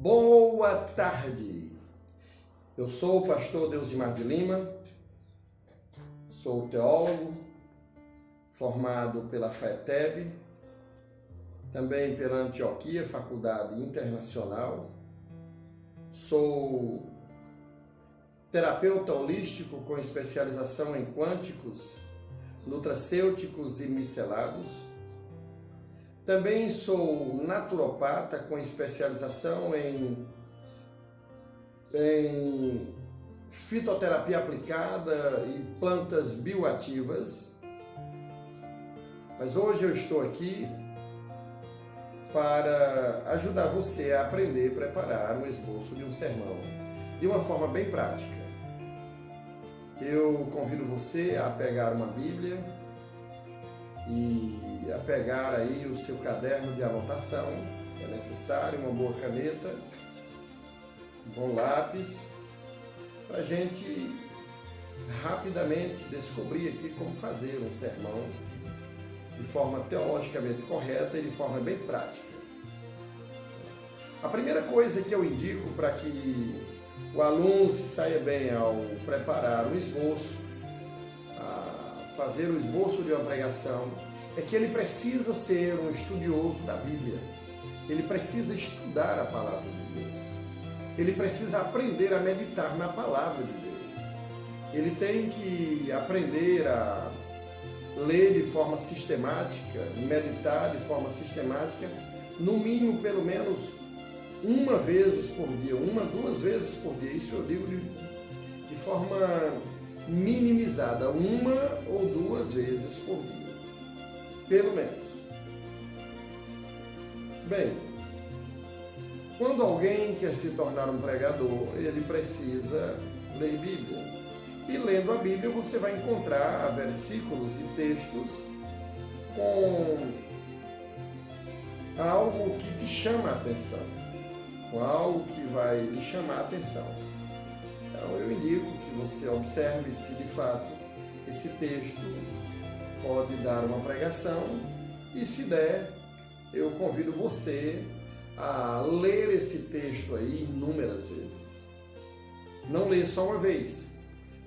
Boa tarde, eu sou o pastor Deusimar de Lima, sou teólogo, formado pela FATEB, também pela Antioquia, Faculdade Internacional, sou terapeuta holístico com especialização em quânticos, nutracêuticos e micelados. Também sou naturopata com especialização em fitoterapia aplicada e plantas bioativas. Mas hoje eu estou aqui para ajudar você a aprender e preparar um esboço de um sermão de uma forma bem prática. Eu convido você a pegar uma Bíblia e a pegar aí o seu caderno de anotação, é necessário uma boa caneta, um bom lápis, para a gente rapidamente descobrir aqui como fazer um sermão de forma teologicamente correta e de forma bem prática. A primeira coisa que eu indico para que o aluno se saia bem ao preparar um esboço, a fazer o esboço de uma pregação, é que ele precisa ser um estudioso da Bíblia. Ele precisa estudar a palavra de Deus. Ele precisa aprender a meditar na palavra de Deus. Ele tem que aprender a ler de forma sistemática, meditar de forma sistemática, no mínimo, pelo menos, uma vez por dia, duas vezes por dia. Isso eu digo de forma minimizada, uma ou duas vezes por dia. Pelo menos. Bem, quando alguém quer se tornar um pregador, ele precisa ler Bíblia. E lendo a Bíblia você vai encontrar versículos e textos com algo que te chama a atenção, com algo que vai lhe chamar a atenção. Então eu indico que você observe se de fato esse texto pode dar uma pregação, e se der, eu convido você a ler esse texto aí inúmeras vezes. Não ler só uma vez,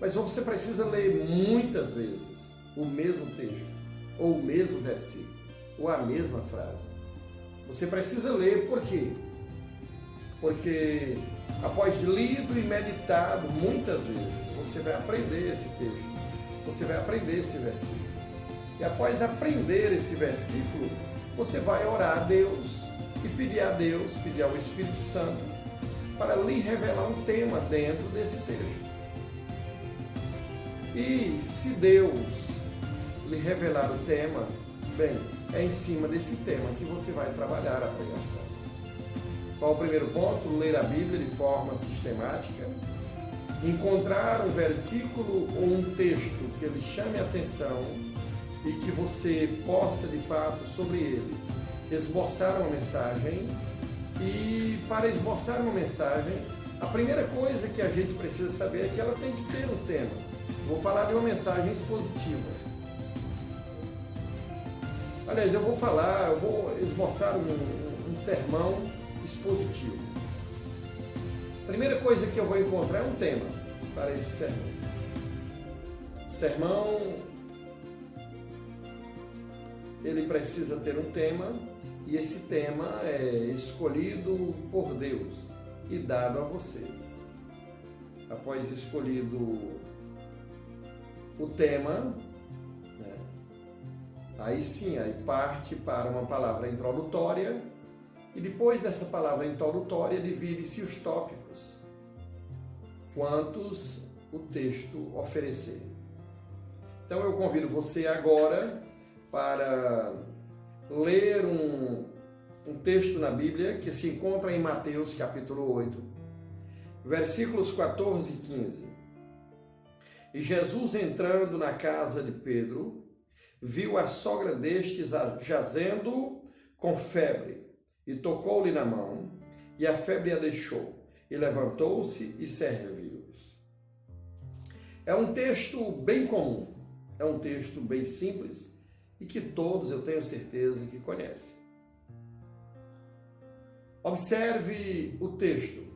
mas você precisa ler muitas vezes o mesmo texto, ou o mesmo versículo, ou a mesma frase. Você precisa ler por quê? Porque após lido e meditado muitas vezes, você vai aprender esse texto, você vai aprender esse versículo. E após aprender esse versículo, você vai orar a Deus e pedir a Deus, pedir ao Espírito Santo, para lhe revelar um tema dentro desse texto. E se Deus lhe revelar o tema, bem, é em cima desse tema que você vai trabalhar a pregação. Qual o primeiro ponto? Ler a Bíblia de forma sistemática, encontrar um versículo ou um texto que lhe chame a atenção e que você possa, de fato, sobre ele, esboçar uma mensagem. E para esboçar uma mensagem, a primeira coisa que a gente precisa saber é que ela tem que ter um tema. Vou falar de uma mensagem expositiva. Aliás, eu vou esboçar um sermão expositivo. A primeira coisa que eu vou encontrar é um tema para esse sermão. O sermão, ele precisa ter um tema, e esse tema é escolhido por Deus e dado a você. Após escolhido o tema, aí sim, aí parte para uma palavra introdutória, e depois dessa palavra introdutória divide-se os tópicos, quantos o texto oferecer. Então eu convido você agora para ler um texto na Bíblia que se encontra em Mateus capítulo 8, versículos 14 e 15. E Jesus, entrando na casa de Pedro, viu a sogra destes jazendo com febre, e tocou-lhe na mão, e a febre a deixou, e levantou-se e serviu-os. É um texto bem comum, é um texto bem simples, e que todos, eu tenho certeza, que conhecem. Observe o texto.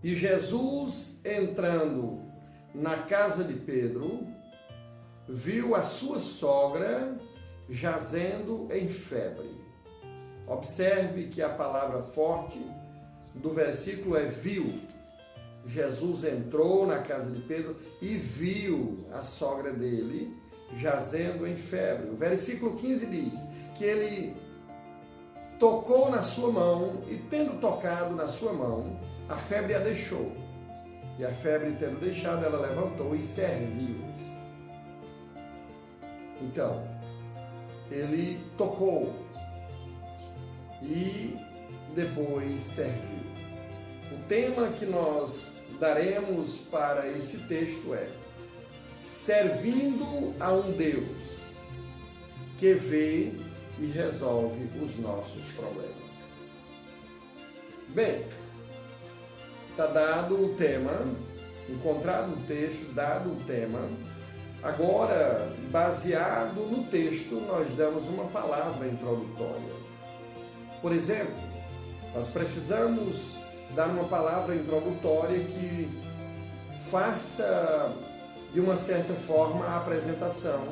E Jesus, entrando na casa de Pedro, viu a sua sogra jazendo em febre. Observe que a palavra forte do versículo é viu. Jesus entrou na casa de Pedro e viu a sogra dele jazendo em febre. O versículo 15 diz que ele tocou na sua mão e, tendo tocado na sua mão, a febre a deixou. E a febre tendo deixado, ela levantou e serviu-os. Então, ele tocou e depois serviu. O tema que nós daremos para esse texto é servindo a um Deus que vê e resolve os nossos problemas. Bem, está dado o tema, encontrado o texto, dado o tema. Agora, baseado no texto, nós damos uma palavra introdutória. Por exemplo, nós precisamos dar uma palavra introdutória que faça, de uma certa forma, a apresentação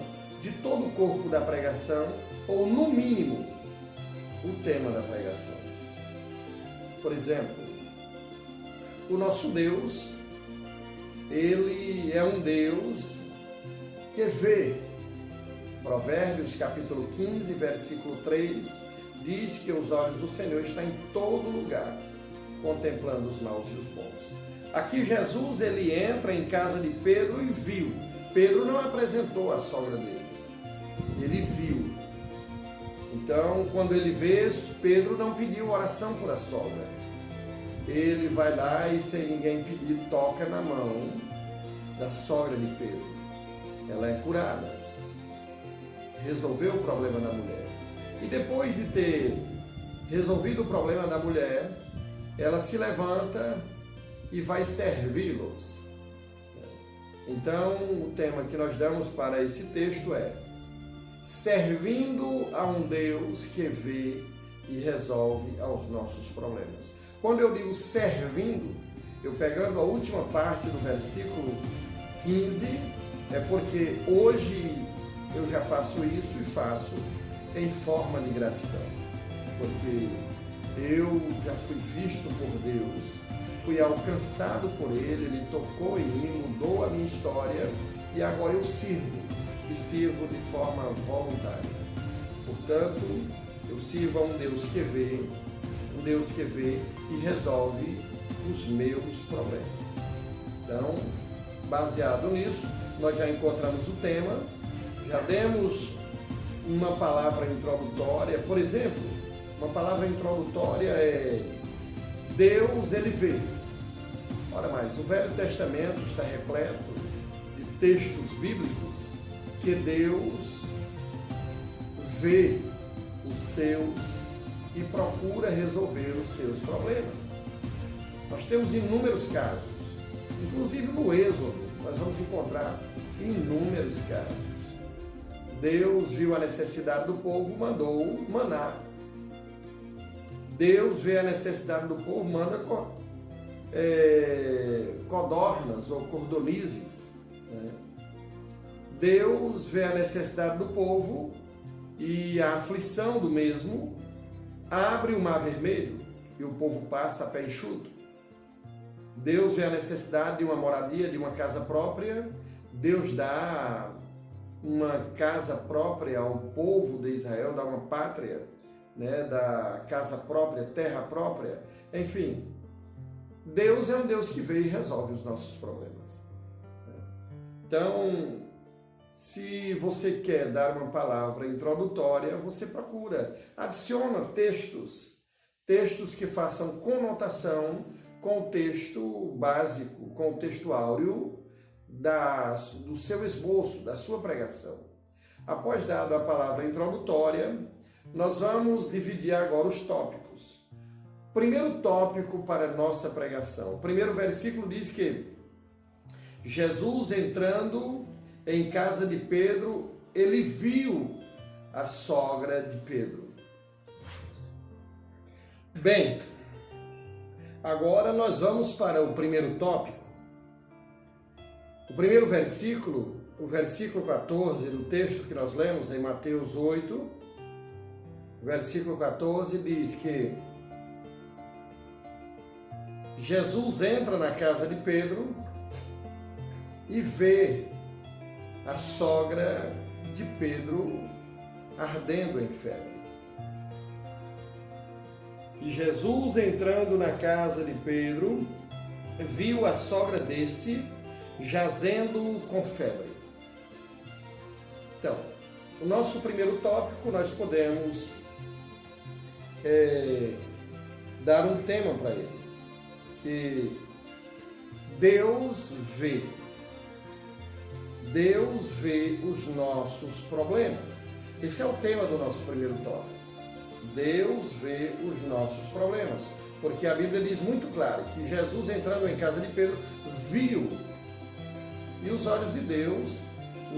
de todo o corpo da pregação, ou, no mínimo, o tema da pregação. Por exemplo, o nosso Deus, Ele é um Deus que vê. Provérbios capítulo 15, versículo 3, diz que os olhos do Senhor estão em todo lugar, contemplando os maus e os bons. Aqui Jesus, ele entra em casa de Pedro e viu. Pedro não apresentou a sogra dele, ele viu. Então, quando ele vê, Pedro não pediu oração por a sogra. Ele vai lá e, sem ninguém pedir, toca na mão da sogra de Pedro. Ela é curada. Resolveu o problema da mulher. E depois de ter resolvido o problema da mulher, ela se levanta e vai servi-los. Então, o tema que nós damos para esse texto é servindo a um Deus que vê e resolve aos nossos problemas. Quando eu digo servindo, eu pegando a última parte do versículo 15, é porque hoje eu já faço isso e faço em forma de gratidão. Porque eu já fui visto por Deus, fui alcançado por Ele tocou em mim, mudou a minha história e agora eu sirvo. E sirvo de forma voluntária. Portanto, eu sirvo a um Deus que vê e resolve os meus problemas. Então, baseado nisso, nós já encontramos o tema, já demos uma palavra introdutória. Por exemplo, uma palavra introdutória é Deus, ele vê. Ora mais, o Velho Testamento está repleto de textos bíblicos que Deus vê os seus e procura resolver os seus problemas. Nós temos inúmeros casos, inclusive no Êxodo, nós vamos encontrar inúmeros casos. Deus viu a necessidade do povo, mandou maná. Deus vê a necessidade do povo, manda codornas ou cordonizes, né? Deus vê a necessidade do povo e a aflição do mesmo, abre o mar vermelho e o povo passa a pé enxuto. Deus vê a necessidade de uma moradia, de uma casa própria, Deus dá uma casa própria ao povo de Israel, dá uma pátria, né, da casa própria, terra própria, enfim. Deus é um Deus que vê e resolve os nossos problemas. Então, se você quer dar uma palavra introdutória, você procura, adiciona textos que façam conotação com o texto básico, com o texto áureo do seu esboço, da sua pregação. Após dado a palavra introdutória, nós vamos dividir agora os tópicos. Primeiro tópico para a nossa pregação. O primeiro versículo diz que Jesus entrando em casa de Pedro, ele viu a sogra de Pedro. Bem, agora nós vamos para o primeiro tópico. O primeiro versículo, o versículo 14 do texto que nós lemos em Mateus 8, versículo 14 diz que Jesus entra na casa de Pedro e vê a sogra de Pedro ardendo em febre. E Jesus, entrando na casa de Pedro, viu a sogra deste jazendo com febre. Então, o nosso primeiro tópico, nós podemos dar um tema para ele, que Deus vê os nossos problemas. Esse é o tema do nosso primeiro tópico. Deus vê os nossos problemas. Porque a Bíblia diz muito claro que Jesus, entrando em casa de Pedro, viu. E os olhos de Deus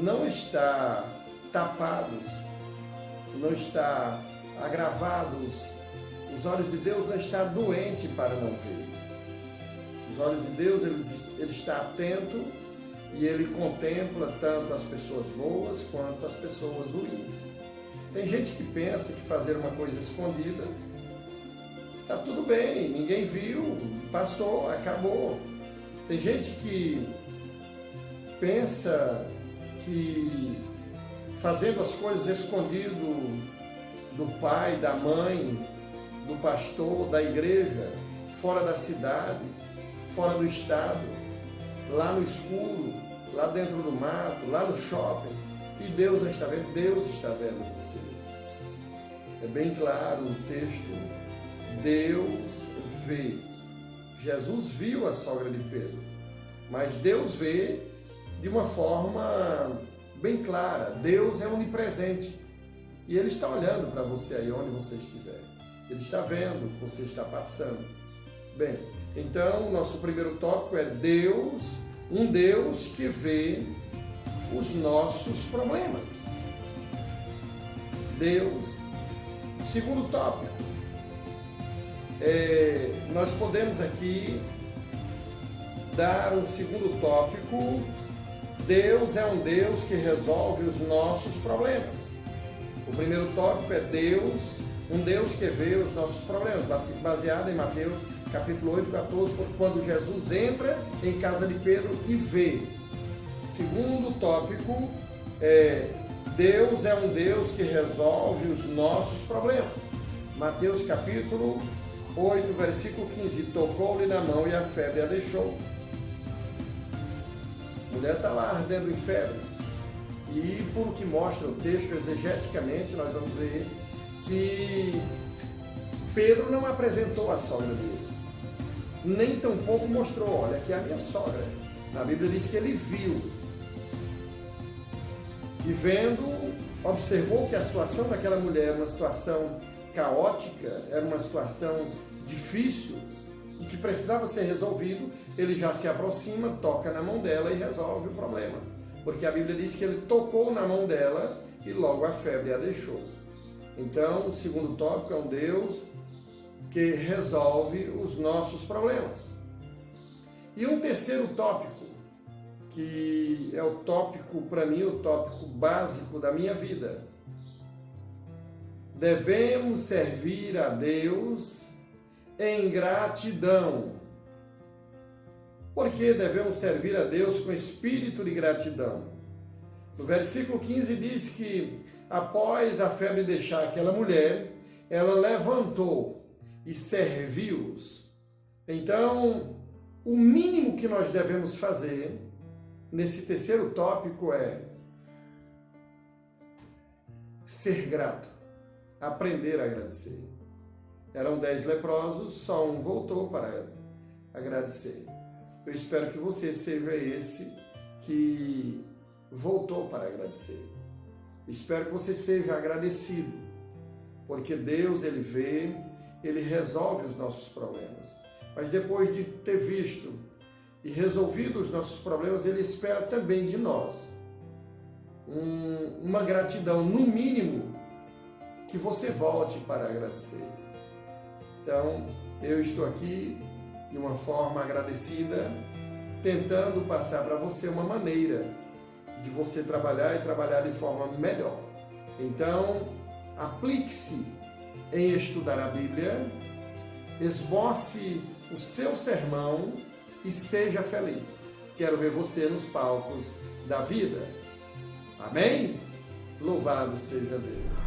não estão tapados, não estão agravados. Os olhos de Deus não estão doentes para não ver. Os olhos de Deus, ele está atento e ele contempla tanto as pessoas boas quanto as pessoas ruins. Tem gente que pensa que fazer uma coisa escondida está tudo bem, ninguém viu, passou, acabou. Tem gente que pensa que fazendo as coisas escondido do pai, da mãe, do pastor, da igreja, fora da cidade, fora do estado, lá no escuro, lá dentro do mato, lá no shopping, e Deus não está vendo, Deus está vendo você. É bem claro o texto, Deus vê. Jesus viu a sogra de Pedro, mas Deus vê de uma forma bem clara. Deus é onipresente e Ele está olhando para você aí onde você estiver. Ele está vendo o que você está passando. Bem, então nosso primeiro tópico é Deus, um Deus que vê os nossos problemas. Deus. Segundo tópico, nós podemos aqui dar um segundo tópico. Deus é um Deus que resolve os nossos problemas. O primeiro tópico é Deus, um Deus que vê os nossos problemas, baseado em Mateus capítulo 8, 14, quando Jesus entra em casa de Pedro e vê. Segundo tópico é Deus é um Deus que resolve os nossos problemas. Mateus capítulo 8, versículo 15, tocou-lhe na mão e a febre a deixou. A mulher está lá ardendo em febre. E por que mostra o texto exegeticamente, nós vamos ver que Pedro não apresentou a sogra dele. Nem tampouco mostrou, olha aqui a minha sogra. A Bíblia diz que ele viu. E vendo, observou que a situação daquela mulher era uma situação caótica, era uma situação difícil e que precisava ser resolvido. Ele já se aproxima, toca na mão dela e resolve o problema. Porque a Bíblia diz que ele tocou na mão dela e logo a febre a deixou. Então, o segundo tópico é um Deus que resolve os nossos problemas. E um terceiro tópico, que é o tópico, para mim, o tópico básico da minha vida. Devemos servir a Deus em gratidão. Por que devemos servir a Deus com espírito de gratidão? No versículo 15 diz que após a febre deixar aquela mulher, ela levantou e serviu-os. Então, o mínimo que nós devemos fazer nesse terceiro tópico é ser grato, aprender a agradecer. Eram 10 leprosos, só um voltou para agradecer. Eu espero que você seja esse que voltou para agradecer. Eu espero que você seja agradecido, porque Deus, Ele vê, Ele resolve os nossos problemas. Mas depois de ter visto e resolvido os nossos problemas, Ele espera também de nós uma gratidão, no mínimo, que você volte para agradecer. Então, eu estou aqui de uma forma agradecida, tentando passar para você uma maneira de você trabalhar e trabalhar de forma melhor. Então, aplique-se em estudar a Bíblia, esboce o seu sermão e seja feliz. Quero ver você nos palcos da vida. Amém? Louvado seja Deus.